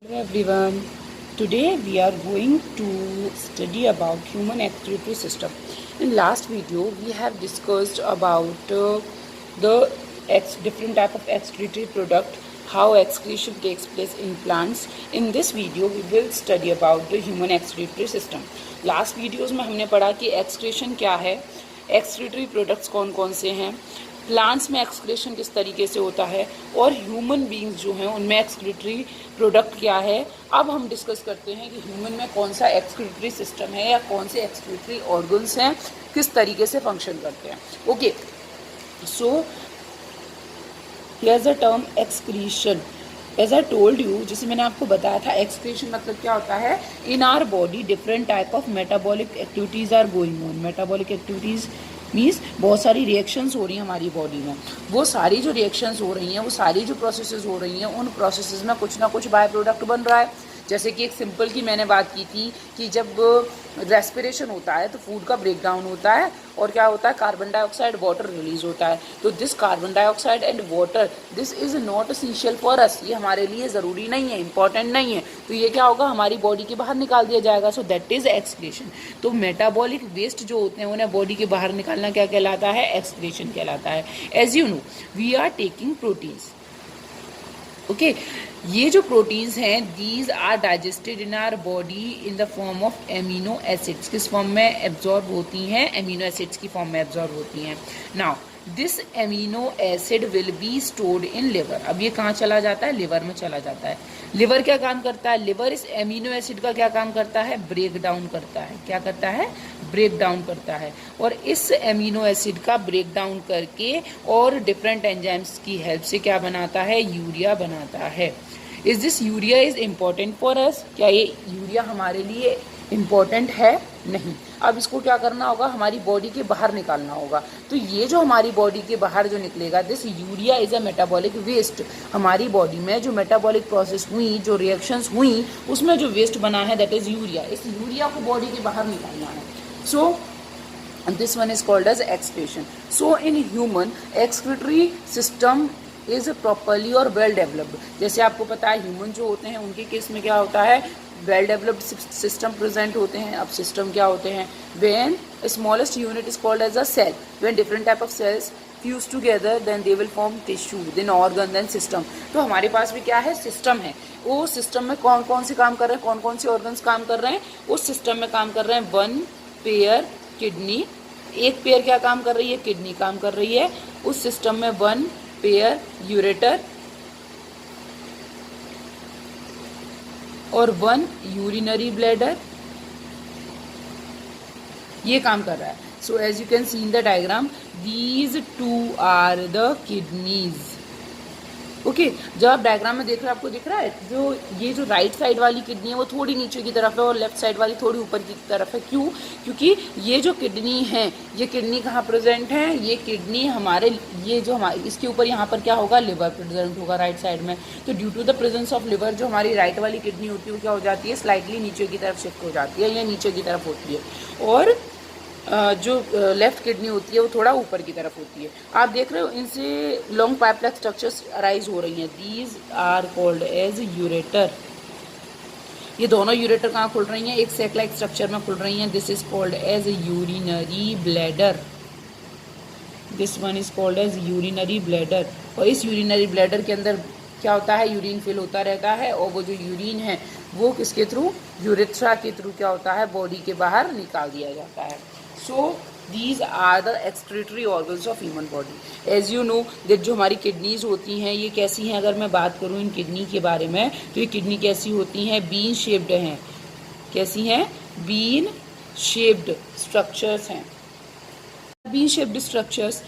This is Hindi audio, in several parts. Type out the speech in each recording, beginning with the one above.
Hello everyone. Today we are going to study about human excretory system. In last video we have discussed about the different type of excretory product, how excretion takes place in plants. In this video we will study about the human excretory system. Last videos में हमने पढ़ा कि excretion क्या है, excretory products कौन कौन से हैं, प्लांट्स में एक्सक्रीशन किस तरीके से होता है और ह्यूमन बींग्स जो हैं उनमें एक्सक्रीटरी प्रोडक्ट क्या है। अब हम डिस्कस करते हैं कि ह्यूमन में कौन सा एक्सक्रीटरी सिस्टम है या कौन से एक्सक्रीटरी ऑर्गन्स हैं, किस तरीके से फंक्शन करते हैं। Okay, so here is the term excretion. As I told you, जैसे मैंने आपको बताया था, एक्सक्रीशन मतलब क्या होता है, in our body different type of metabolic activities are going on. Metabolic activities means बहुत सारी रिएक्शंस हो रही हैं हमारी बॉडी में। वो सारी जो रिएक्शंस हो रही हैं, वो सारी जो प्रोसेसेस हो रही हैं, उन प्रोसेसेस में कुछ ना कुछ बाय प्रोडक्ट बन रहा है। जैसे कि एक सिंपल की मैंने बात की थी कि जब रेस्पिरेशन होता है तो फूड का ब्रेक डाउन होता है और क्या होता है, कार्बन डाइऑक्साइड, वाटर रिलीज होता है। तो this carbon dioxide and water, this is not essential for us. ये हमारे लिए ज़रूरी नहीं है, इंपॉर्टेंट नहीं है। तो ये क्या होगा, हमारी बॉडी के बाहर निकाल दिया जाएगा। So that is excretion. तो मेटाबॉलिक वेस्ट जो होते हैं उन्हें बॉडी के बाहर निकालना क्या कहलाता है, एक्सक्रीशन कहलाता है। As you know, we are taking proteins. Okay, ये जो प्रोटीन्स हैं, these are digested in our body in the form of amino acids. किस फॉर्म में एब्जॉर्ब होती हैं, एमिनो एसिड्स की फॉर्म में एब्जॉर्ब होती हैं। Now this amino acid will be stored in liver. अब ये कहाँ चला जाता है, लिवर में चला जाता है। लिवर क्या काम करता है, लिवर इस एमिनो एसिड का क्या काम करता है, ब्रेक डाउन करता है। क्या करता है, ब्रेक डाउन करता है। और इस एमिनो एसिड का ब्रेक डाउन करके और डिफरेंट एंजाइम्स की हेल्प से क्या बनाता है, यूरिया बनाता है। Is this urea is important for us? क्या ये यूरिया हमारे लिए इम्पॉर्टेंट है? नहीं। अब इसको क्या करना होगा, हमारी बॉडी के बाहर निकालना होगा। तो ये जो हमारी बॉडी के बाहर जो निकलेगा, this urea is a metabolic waste. हमारी बॉडी में जो मेटाबॉलिक प्रोसेस हुई, जो रिएक्शंस हुई, उसमें जो वेस्ट बना है, दैट इज यूरिया। इस यूरिया को बॉडी के बाहर निकालना है। सो this one is called as excretion. So in human excretory system is properly और well developed. जैसे आपको पता है ह्यूमन जो होते हैं उनके केस में क्या होता है, well developed system present होते हैं। अब system क्या होते हैं, when smallest unit is called as a cell, when different type of cells fuse together then they will form tissue, then organ, then system. तो हमारे पास भी क्या है, सिस्टम है। वो सिस्टम में कौन कौन से काम कर रहे हैं, कौन कौन से ऑर्गन्स काम कर रहे हैं, उस सिस्टम में काम कर रहे हैं। वन पेयर किडनी, एक पेयर क्या काम कर रही है, किडनी काम कर रही है उस सिस्टम में। वन पेयर यूरेटर और वन यूरिनरी ब्लैडर, ये काम कर रहा है। So as you can see in the diagram, these two are the kidneys. Okay, जब आप डायग्राम में देख रहे हैं, आपको दिख रहा है जो ये जो राइट साइड वाली किडनी है वो थोड़ी नीचे की तरफ है और लेफ्ट साइड वाली थोड़ी ऊपर की तरफ है। क्यों? क्योंकि ये जो किडनी है, ये किडनी कहाँ प्रेजेंट है, ये किडनी हमारे, ये जो हमारे इसके ऊपर यहाँ पर क्या होगा, लिवर प्रेजेंट होगा राइट साइड में। तो due to the presence of liver, जो हमारी राइट वाली किडनी होती है वो क्या हो जाती है, स्लाइटली नीचे की तरफ शिफ्ट हो जाती है या नीचे की तरफ होती है। और जो लेफ्ट किडनी होती है वो थोड़ा ऊपर की तरफ होती है। आप देख रहे हो इनसे लॉन्ग पाइपलेट स्ट्रक्चर्स अराइज हो रही हैं। These are called as ureter. ये दोनों यूरेटर कहाँ खुल रही हैं, एक सैक लाइक स्ट्रक्चर में खुल रही हैं। This is called as urinary bladder. This one is called as urinary bladder. और इस यूरिनरी ब्लैडर के अंदर क्या होता है, यूरिन फिल होता रहता है और वो जो यूरिन है वो किसके थ्रू, यूरेथ्रा के थ्रू क्या होता है, बॉडी के बाहर निकाल दिया जाता है। So these are the excretory organs of human body. As you know that जो हमारी किडनीज होती हैं ये कैसी हैं, अगर मैं बात करूँ इन किडनी के बारे में, तो ये किडनी कैसी होती हैं, बीन शेप्ड हैं। कैसी हैं, बीन शेप्ड स्ट्रक्चर्स हैं। बीन शेप्ड स्ट्रक्चर्स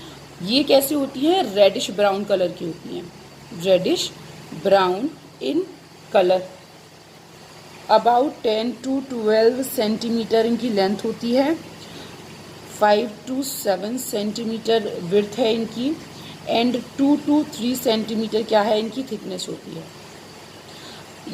ये कैसी होती हैं, रेडिश ब्राउन कलर की होती हैं, reddish brown in colour. About 10 to 12 centimetre इनकी लेंथ होती है, 5 to 7 सेंटीमीटर विड्थ है इनकी, एंड 2 to 3 सेंटीमीटर क्या है, इनकी थिकनेस होती है।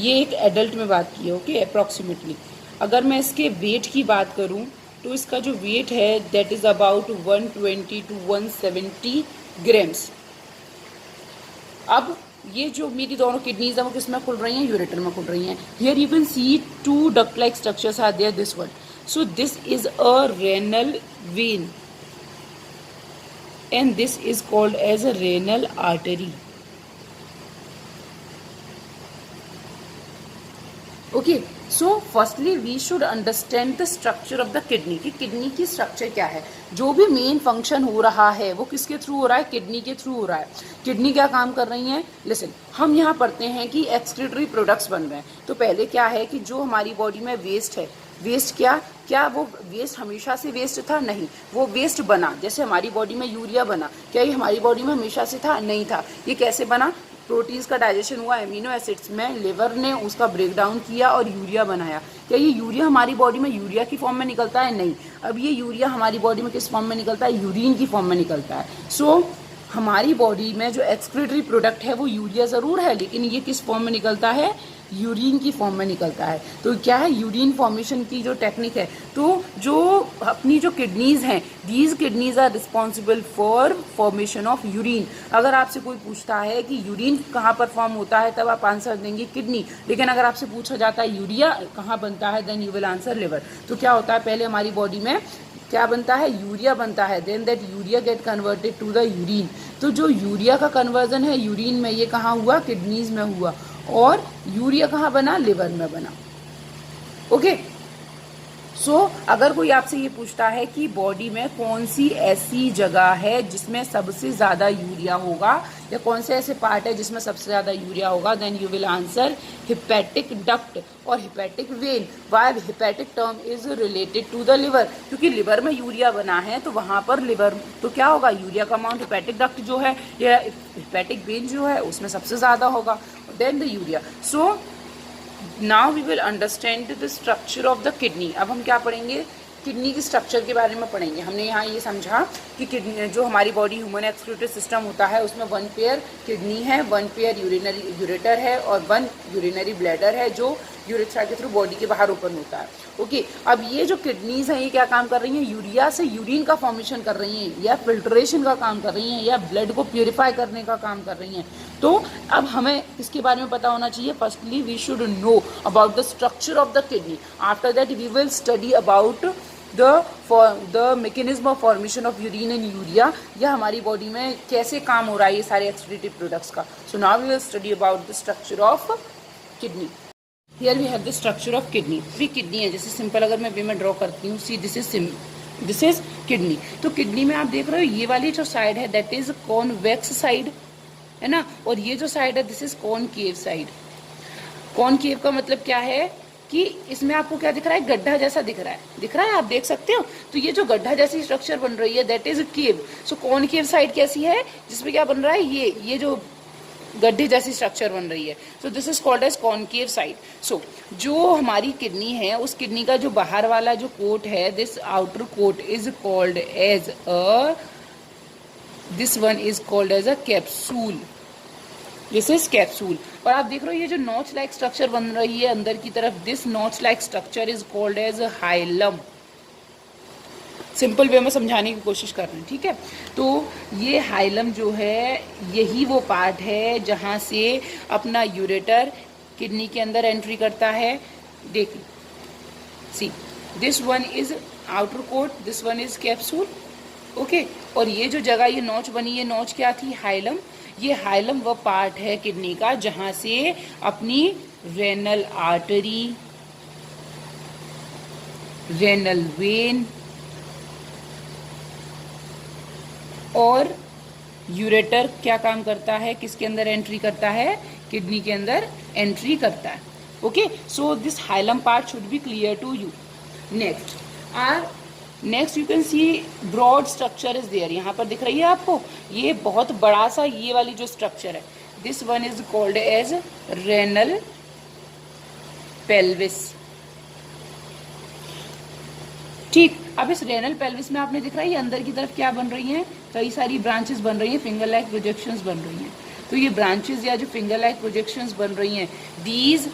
ये एक एडल्ट में बात की है, ओके, अप्रॉक्सीमेटली। अगर मैं इसके वेट की बात करूं तो इसका जो वेट है that is about 120 to 170 grams. अब ये जो मेरी दोनों किडनीज है वो किस में खुल रही हैं, यूरेटर में खुल रही हैं. Here you can see two duct like structures are there, this one. So this is a renal vein and this is called as a renal artery. Okay, so firstly we should understand the structure of the kidney कि किडनी की स्ट्रक्चर क्या है. जो भी मेन फंक्शन हो रहा है वो किसके थ्रू हो रहा है, किडनी के थ्रू हो रहा है. किडनी क्या काम कर रही हैं, लिसन. हम यहाँ पढ़ते हैं कि एक्सक्रीटरी प्रोडक्ट्स बन रहे हैं. तो पहले क्या है कि जो हमारी बॉडी में वेस्ट है, वेस्ट क्या वो वेस्ट हमेशा से वेस्ट था, नहीं. वो वेस्ट बना, जैसे हमारी बॉडी में यूरिया बना, क्या ये हमारी बॉडी में हमेशा से था, नहीं था. ये कैसे बना, प्रोटीन्स का डाइजेशन हुआ एमिनो एसिड्स में, लिवर ने उसका ब्रेक डाउन किया और यूरिया बनाया. क्या ये यूरिया हमारी बॉडी में यूरिया की फॉर्म में निकलता है, नहीं. अब ये यूरिया हमारी बॉडी में किस फॉर्म में निकलता है, यूरिन की फॉर्म में निकलता है. सो हमारी बॉडी में जो एक्सक्रीटरी प्रोडक्ट है वो यूरिया ज़रूर है, लेकिन ये किस फॉर्म में निकलता है, यूरिन की फॉर्म में निकलता है. तो क्या है, यूरिन फॉर्मेशन की जो टेक्निक है. तो जो अपनी जो किडनीज हैं, these kidneys are responsible for formation of urine. अगर आपसे कोई पूछता है कि यूरिन कहाँ पर फॉर्म होता है, तब आप आंसर देंगे किडनी. लेकिन अगर आपसे पूछा जाता है यूरिया कहाँ बनता है, then you will answer liver. तो क्या होता है, पहले हमारी बॉडी में क्या बनता है, यूरिया बनता है, then that urea get converted to the urine. तो जो यूरिया का कन्वर्जन है यूरिन में, ये कहाँ हुआ, किडनीज में हुआ. और यूरिया कहाँ बना, लिवर में बना. ओके. सो अगर कोई आपसे ये पूछता है कि बॉडी में कौन सी ऐसी जगह है जिसमें सबसे ज़्यादा यूरिया होगा, या कौन से ऐसे पार्ट है जिसमें सबसे ज़्यादा यूरिया होगा, then you will answer hepatic duct और hepatic vein. Why hepatic term is related to the liver, क्योंकि लिवर में यूरिया बना है तो वहाँ पर लिवर तो क्या होगा, यूरिया का अमाउंट हिपैटिक डक्ट जो है या हिपैटिक वेन जो है उसमें सबसे ज़्यादा होगा, then the urea. So now we will understand the structure of the kidney. अब हम क्या पढ़ेंगे, किडनी की स्ट्रक्चर के बारे में पढ़ेंगे. हमने यहाँ ये समझा कि किडनी जो हमारी बॉडी ह्यूमन एक्सक्रीटरी सिस्टम होता है उसमें 1 पेयर किडनी है, 1 पेयर यूरेटर है और 1 यूरिनरी ब्लैडर है जो यूरेथ्रा के थ्रू बॉडी के बाहर ओपन होता है. ओके. अब ये जो किडनीज हैं ये क्या काम कर रही हैं, यूरिया से यूरिन का फॉर्मेशन कर रही हैं, या फिल्ट्रेशन का काम कर रही हैं, या ब्लड को प्योरीफाई करने का काम कर रही हैं. तो अब हमें इसके बारे में पता होना चाहिए. Firstly we should know about the structure of the kidney. After that we will study about the mechanism of formation of urine and urea, या हमारी बॉडी में कैसे काम हो रहा है ये सारे एक्सक्रीटरी प्रोडक्ट्स का. So now we will study about the structure of kidney. Here we have the structure of kidney. Three kidney है, जैसे सिंपल अगर मैं वे में ड्रॉ करती हूँ, सी दिस इज किडनी. तो किडनी में आप देख रहे हो ये वाली जो साइड है दैट इज कॉन्वेक्स साइड है ना, और ये जो साइड है this is concave side. Concave का मतलब क्या है कि इसमें आपको क्या दिख रहा है, गड्ढा जैसा दिख रहा है, आप देख सकते हो. तो ये जो गड्ढा जैसी स्ट्रक्चर बन रही है that is cave. So concave side कैसी है, जिसमें क्या बन रहा है, ये जो गड्ढे जैसी स्ट्रक्चर बन रही है. So this is called as concave side. So जो हमारी किडनी है उस किडनी का जो बाहर वाला जो कोट है, this outer coat is called as a, this one is called as a capsule. This is capsule. और आप देख रहे हो ये जो नॉच लाइक स्ट्रक्चर बन रही है अंदर की तरफ, this notch like structure is called as hilum. Simple way में समझाने की कोशिश कर रहे हैं, ठीक है. तो ये हाइलम जो है यही वो पार्ट है जहाँ से अपना यूरेटर किडनी के अंदर एंट्री करता है. देखिए, see this one is outer coat, this one is capsule. Okay. और ये जो जगह ये नॉच बनी, ये नॉच क्या थी, हाइलम. ये हाइलम वो पार्ट है किडनी का जहाँ से अपनी रेनल आर्टरी, रेनल वेन और यूरेटर क्या काम करता है, किसके अंदर एंट्री करता है, किडनी के अंदर एंट्री करता है. Okay. So this hilum part should be clear to you. Next you can see broad structure is there. यहाँ पर दिख रही है आपको ये बहुत बड़ा सा ये वाली जो स्ट्रक्चर है, this one is called as renal pelvis. ठीक. अब इस रेनल पेल्विस में आपने दिख रहा है ये अंदर की तरफ क्या बन रही हैं, कई सारी ब्रांचेस बन रही हैं, फिंगर लाइक प्रोजेक्शंस बन रही हैं. तो ये ब्रांचेस या जो फिंगर लाइक प्रोजेक्शंस बन रही हैं, these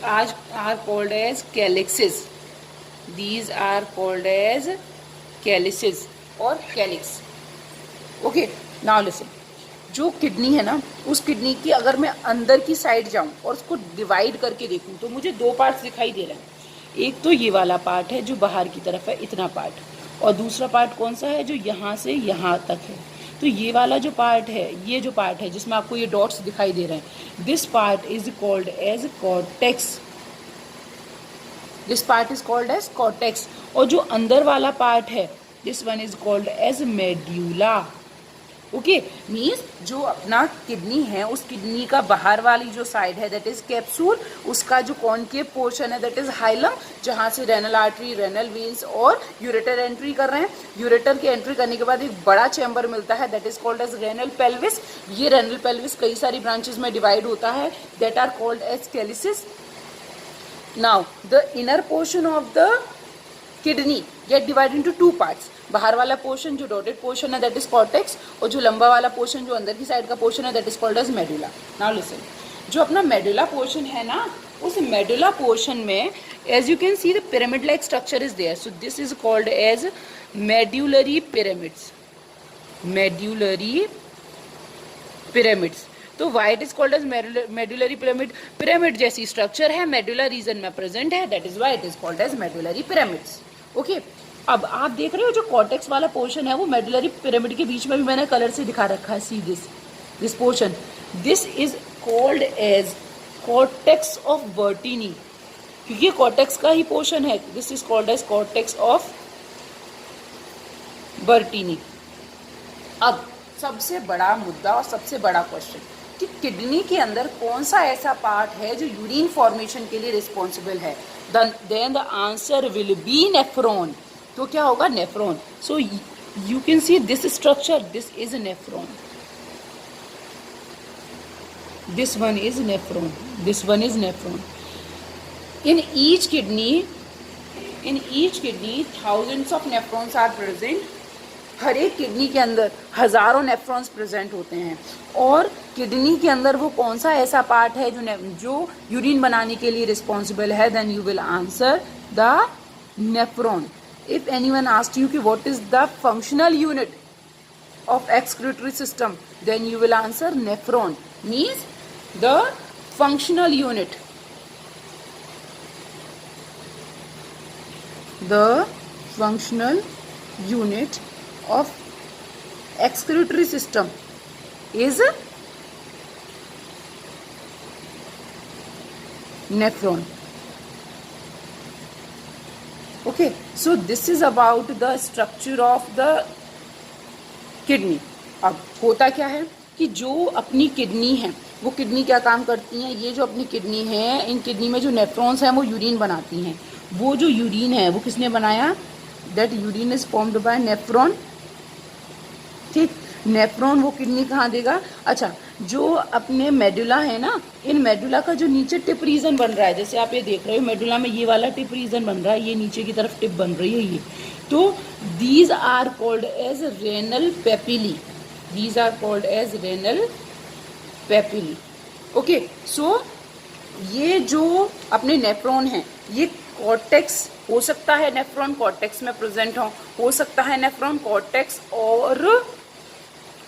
are called as calyces. These are called as calyces or calyx. Okay, now listen. जो किडनी है ना, उस किडनी की अगर मैं अंदर की साइड जाऊं और उसको डिवाइड करके देखूं तो मुझे दो पार्ट्स दिखाई दे रहे हैं। एक तो ये वाला पार्ट है जो बाहर की तरफ है, इतना पार्ट, और दूसरा पार्ट कौन सा है जो यहाँ से यहाँ तक है। तो ये वाला जो पार्ट है, ये जो पार्ट है जिसमें आपको ये डॉट्स दिखाई दे रहे हैं, this part is called as cortex. This part is called as cortex. और जो अंदर वाला पार्ट है, this one is called as medulla. Okay, means जो अपना किडनी है, उस किडनी का बाहर वाली जो साइड है दैट इज कैप्सूल, उसका जो कॉनकेव पोर्शन है दैट इज हाइलम, जहां से रेनल आर्टरी, रेनल वेन्स और यूरेटर एंट्री कर रहे हैं। यूरेटर की एंट्री करने के बाद एक बड़ा चैम्बर मिलता है that is called as renal pelvis. ये रेनल पेल्विस कई सारी ब्रांचेस में डिवाइड होता है that are called as calyces. Now the inner portion of the kidney get divided into two parts. बाहर वाला पोर्शन जो डॉटेड पोर्शन है दैट इज कॉर्टेक्स, और जो लंबा वाला पोर्शन जो अंदर की साइड का पोर्शन है that is called as medulla. Now listen, जो अपना मेडुला पोर्शन है ना, उस मेडुला पोर्शन में as you can see the pyramid like structure is there, so this is called as medullary pyramids. Medullary pyramids. तो why it is called as medullary pyramid? Pyramid जैसी स्ट्रक्चर है, मेडुला रीजन में प्रेजेंट है, that is why it is called as medullary pyramids. Okay, अब आप देख रहे हो जो कॉर्टेक्स वाला पोर्शन है वो मेडुलरी पिरामिड के बीच में भी मैंने कलर से दिखा रखा है। See this portion, this is called as cortex of Bertini, क्योंकि ये कॉर्टेक्स का ही पोर्शन है। This is called as cortex of Bertini. अब सबसे बड़ा मुद्दा और सबसे बड़ा क्वेश्चन कि किडनी के अंदर कौन सा ऐसा पार्ट है जो यूरिन फॉर्मेशन के लिए रिस्पॉन्सिबल है? Then the answer will be nephron. तो क्या होगा? Nephron. So you can see this structure, this is nephron, this one is nephron, this one is nephron. in each kidney thousands of nephrons are present। हर एक किडनी के अंदर हजारों नेफ्रॉन्स प्रेजेंट होते हैं। और किडनी के अंदर वो कौन सा ऐसा पार्ट है जो यूरिन बनाने के लिए रिस्पॉन्सिबल है? Then you will answer the nephron. If anyone asked you कि what is the functional unit of excretory system, then you will answer nephron, means the functional unit, the functional unit of excretory system is nephron. Okay, so this is about the structure of the kidney. अब होता क्या है कि जो अपनी किडनी है वो किडनी क्या काम करती हैं? ये जो अपनी किडनी है, इन किडनी में जो नेफ्रॉन्स हैं वो यूरिन बनाती हैं। वो जो यूरिन है वो किसने बनाया? That urine is formed by nephron. ठीक, नेफ्रॉन वो किडनी कहाँ देगा? अच्छा, जो अपने मेडुला है ना, इन मेडुला का जो नीचे टिप रीजन बन रहा है, जैसे आप ये देख रहे हो मेडुला में ये वाला टिप रीजन बन रहा है, ये नीचे की तरफ टिप बन रही है ये, तो these are called as renal papillae, these are called as renal papillae। okay, so ये जो अपने नेफ्रॉन है ये कॉर्टेक्स हो सकता है, नेफ्रॉन कॉर्टेक्स में प्रेजेंट हो सकता है नेफ्रॉन कॉर्टेक्स और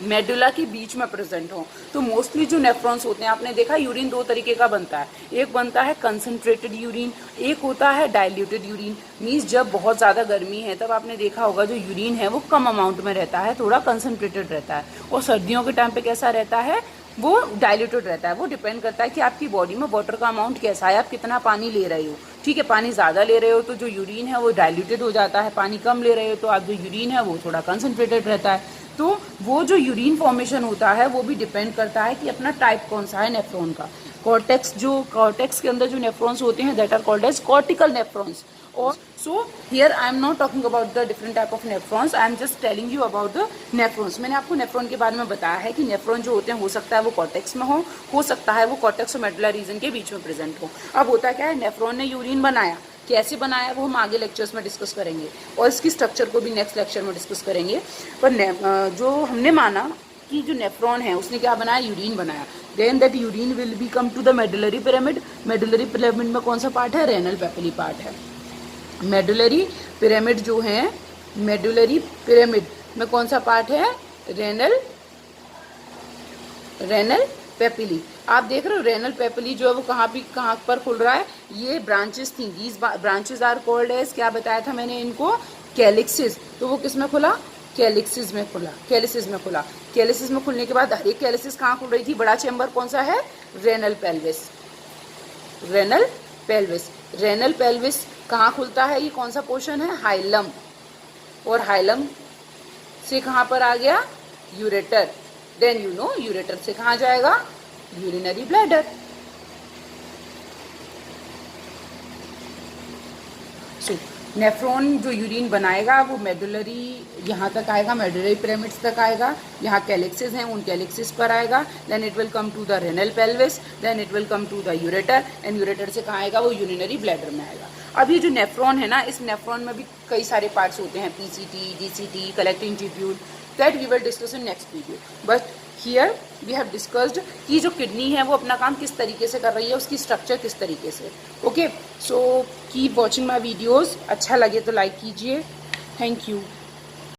मेडुला के बीच में प्रेजेंट हो। तो मोस्टली जो नेफ्रॉन्स होते हैं, आपने देखा यूरिन दो तरीके का बनता है, एक बनता है कंसंट्रेटेड यूरिन, एक होता है डाइल्यूटेड यूरिन। मीन्स जब बहुत ज़्यादा गर्मी है तब आपने देखा होगा जो यूरिन है वो कम अमाउंट में रहता है, थोड़ा कंसंट्रेटेड रहता है, और सर्दियों के टाइम पे कैसा रहता है? वो डाइल्यूटेड रहता है। वो डिपेंड करता है कि आपकी बॉडी में वाटर का अमाउंट कैसा है, आप कितना पानी ले रहे हो। ठीक है, पानी ज़्यादा ले रहे हो तो जो यूरिन है वो डाइल्यूटेड हो जाता है, पानी कम ले रहे हो तो आप जो यूरिन है वो थोड़ा कंसंट्रेटेड रहता है। तो वो जो यूरिन फॉर्मेशन होता है वो भी डिपेंड करता है कि अपना टाइप कौन सा है नेफ्रॉन का। कॉर्टेक्स के अंदर जो नेफ्रॉन्स होते हैं that are called as cortical nephrons. और so here I am not talking about the different type of nephrons, I am just telling you about the nephrons. मैंने आपको नेफ्रॉन के बारे में बताया है कि नेफ्रॉन जो होते हैं हो सकता है वो कॉर्टेक्स में हो सकता है वो कॉर्टेक्स और मेडुला रीजन के बीच में प्रेजेंट हो। अब होता क्या है, नेफ्रॉन ने यूरिन बनाया, कैसे बनाया वो हम आगे लेक्चर्स में डिस्कस करेंगे, और इसकी स्ट्रक्चर को भी नेक्स्ट लेक्चर में डिस्कस करेंगे। पर जो हमने माना कि जो नेफ्रॉन है उसने क्या बनाया? यूरिन बनाया। Then that urine will be come to the medullary pyramid. Medullary pyramid में कौन सा पार्ट है? रेनल पेपिली पार्ट है। मेडुलरी पिरामिड जो है, मेडुलरी पिरामिड में कौन सा पार्ट है? Renal renal papillae. आप देख रहे हो रेनल पेपिली जो है वो कहाँ पर खुल रहा है, ये ब्रांचेस थी, these branches are called as, क्या बताया था मैंने इनको, कैलिक्सिस। तो वो किस में खुला, कैलिक्सिस में खुला, कैलिसिस में खुला। कैलिसिस में खुलने के बाद हर एक कैलिसिस कहाँ खुल रही थी, बड़ा चैम्बर कौन सा है, renal pelvis, renal pelvis. Renal pelvis कहाँ खुलता है, ये कौन सा पोर्शन है, हाइलम, और हाइलम से कहाँ पर आ गया, ureter. Then you know ureter से कहाँ जाएगा, यूरिनरी ब्लैडर। सो नेफ्रॉन जो यूरिन बनाएगा वो मेडुलरी यहाँ तक आएगा, मेडुलरी पिरामिड्स तक आएगा, यहाँ कैलिक्सिस हैं उन कैलिक्सिस पर आएगा, then it will come to the renal pelvis, then it will come to the ureter, and ureter से कहाँ आएगा, वो यूरिनरी ब्लैडर में आएगा। अब ये जो नेफ्रॉन है ना, इस नेफ्रॉन में भी कई सारे पार्ट्स होते हैं, PCT, DCT, collecting tubule, that we will discuss in next video. But here we have discussed कि जो किडनी है वो अपना काम किस तरीके से कर रही है, उसकी स्ट्रक्चर किस तरीके से। Okay, so keep watching my videos, अच्छा लगे तो लाइक कीजिए, थैंक यू।